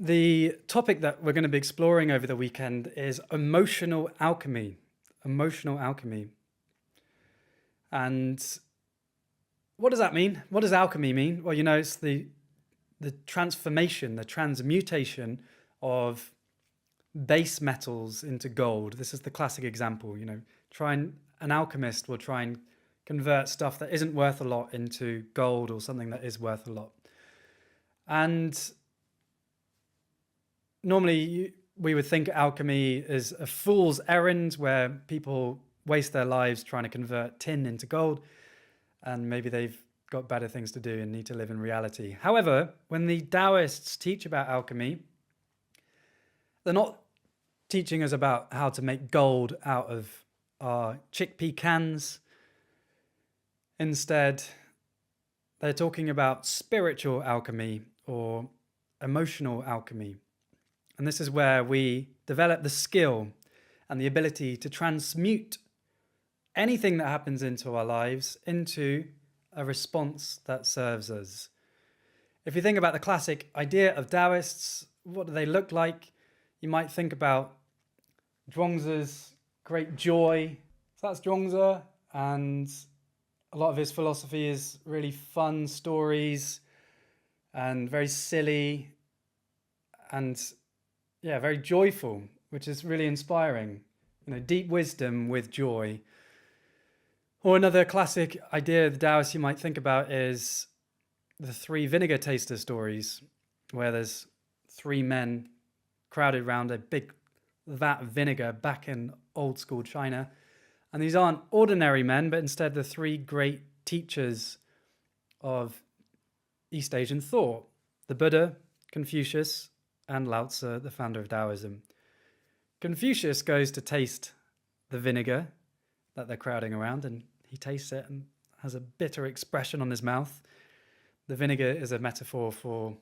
The topic that we're going to be exploring over the weekend is emotional alchemy. Emotional alchemy. And what does that mean? What does alchemy mean? Well, it's the transformation, the transmutation of base metals into gold. This is the classic example. An alchemist will try and convert stuff that isn't worth a lot into gold or something that is worth a lot. And normally we would think alchemy is a fool's errand where people waste their lives trying to convert tin into gold, and maybe they've got better things to do and need to live in reality. However, when the Taoists teach about alchemy, they're not teaching us about how to make gold out of our chickpea cans. Instead, they're talking about spiritual alchemy or emotional alchemy. And this is where we develop the skill and the ability to transmute anything that happens into our lives into a response that serves us. If you think about the classic idea of Taoists, what do they look like? You might think about Zhuangzi's great joy. So that's Zhuangzi, and a lot of his philosophy is really fun stories and very silly and very joyful, which is really inspiring. Deep wisdom with joy. Or another classic idea of the Taoists you might think about is the three vinegar taster stories, where there's three men crowded around a big vat of vinegar back in old school China. And these aren't ordinary men, but instead the three great teachers of East Asian thought: the Buddha, Confucius, and Lao Tzu, the founder of Taoism. Confucius goes to taste the vinegar that they're crowding around, and he tastes it and has a bitter expression on his mouth. The vinegar is a metaphor for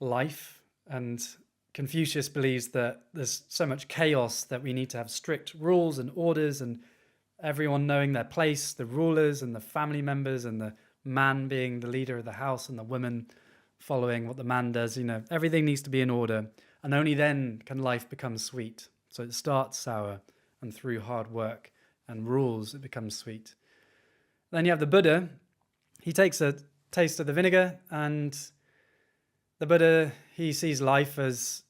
life, and Confucius believes that there's so much chaos that we need to have strict rules and orders, and everyone knowing their place, the rulers and the family members, and the man being the leader of the house and the woman following what the man does. Everything needs to be in order, and only then can life become sweet. So it starts sour, and through hard work and rules it becomes sweet. Then you have the Buddha. He takes a taste of the vinegar, and the Buddha, he sees life as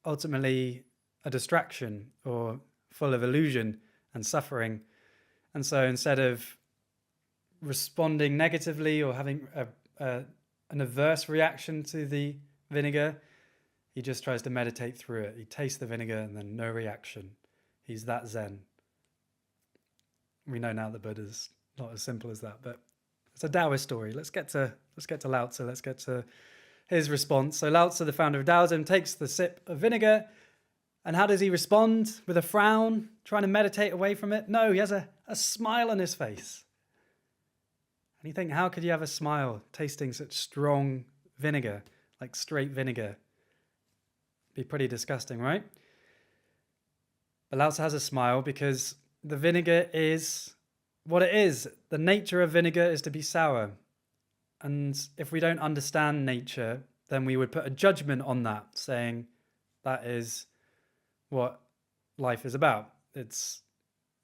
ultimately a distraction or full of illusion and suffering. And so instead of responding negatively or having an adverse reaction to the vinegar, he just tries to meditate through it. He tastes the vinegar and then no reaction. He's that Zen. We know now that Buddha's not as simple as that, but it's a Taoist story. Let's get to Lao Tzu. Let's get to his response. So Lao Tzu, the founder of Taoism, takes the sip of vinegar, and how does he respond? With a frown, trying to meditate away from it? No, he has a smile on his face. And you think, how could you have a smile tasting such strong vinegar, like straight vinegar? Be pretty disgusting, right? But Lao Tzu has a smile because the vinegar is what it is. The nature of vinegar is to be sour. And if we don't understand nature, then we would put a judgment on that, saying that is what life is about. It's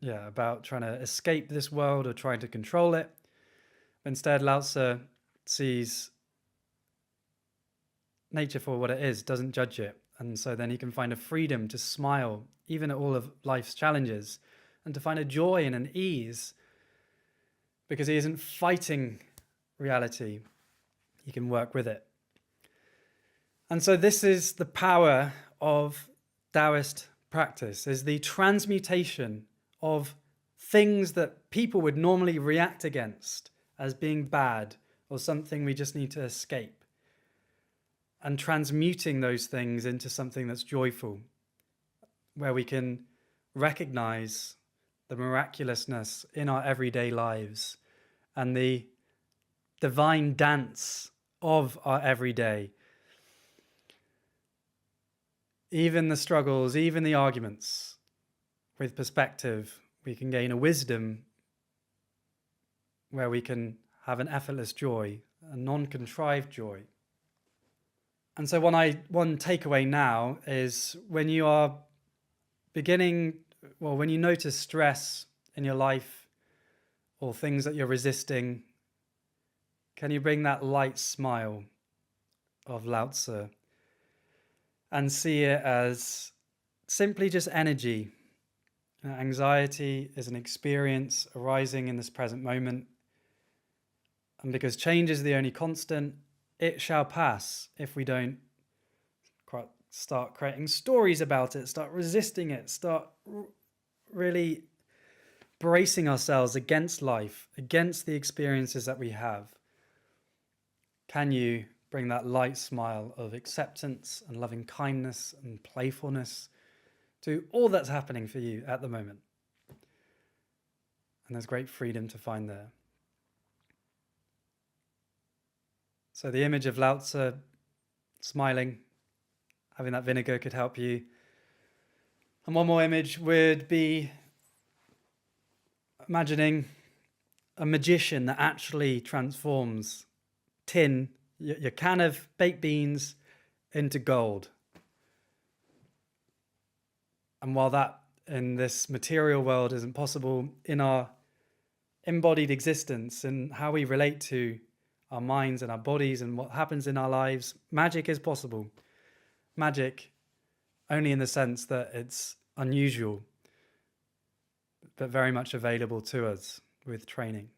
about trying to escape this world or trying to control it. Instead, Lao Tzu sees nature for what it is, doesn't judge it. And so then he can find a freedom to smile, even at all of life's challenges, and to find a joy and an ease, because he isn't fighting reality. He can work with it. And so this is the power of Taoist practice, is the transmutation of things that people would normally react against as being bad or something we just need to escape, and transmuting those things into something that's joyful, where we can recognize the miraculousness in our everyday lives and the divine dance of our everyday. Even the struggles, even the arguments, with perspective, we can gain a wisdom where we can have an effortless joy, a non-contrived joy. And so one takeaway now is when you are when you notice stress in your life or things that you're resisting, can you bring that light smile of Lao Tzu and see it as simply just energy? Anxiety is an experience arising in this present moment. And because change is the only constant, it shall pass if we don't start creating stories about it, start resisting it, start really bracing ourselves against life, against the experiences that we have. Can you bring that light smile of acceptance and loving kindness and playfulness to all that's happening for you at the moment? And there's great freedom to find there. So the image of Lao Tzu smiling, having that vinegar could help you. And one more image would be imagining a magician that actually transforms your can of baked beans into gold. And while that in this material world isn't possible, in our embodied existence and how we relate to our minds and our bodies and what happens in our lives, magic is possible. Magic only in the sense that it's unusual, but very much available to us with training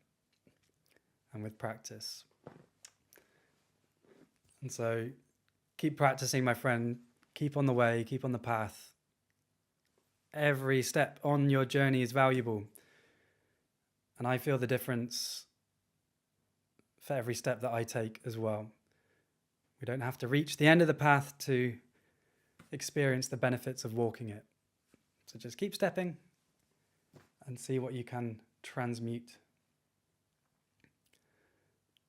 and with practice. And so keep practicing, my friend. Keep on the way, keep on the path. Every step on your journey is valuable. And I feel the difference for every step that I take as well. We don't have to reach the end of the path to experience the benefits of walking it. So just keep stepping and see what you can transmute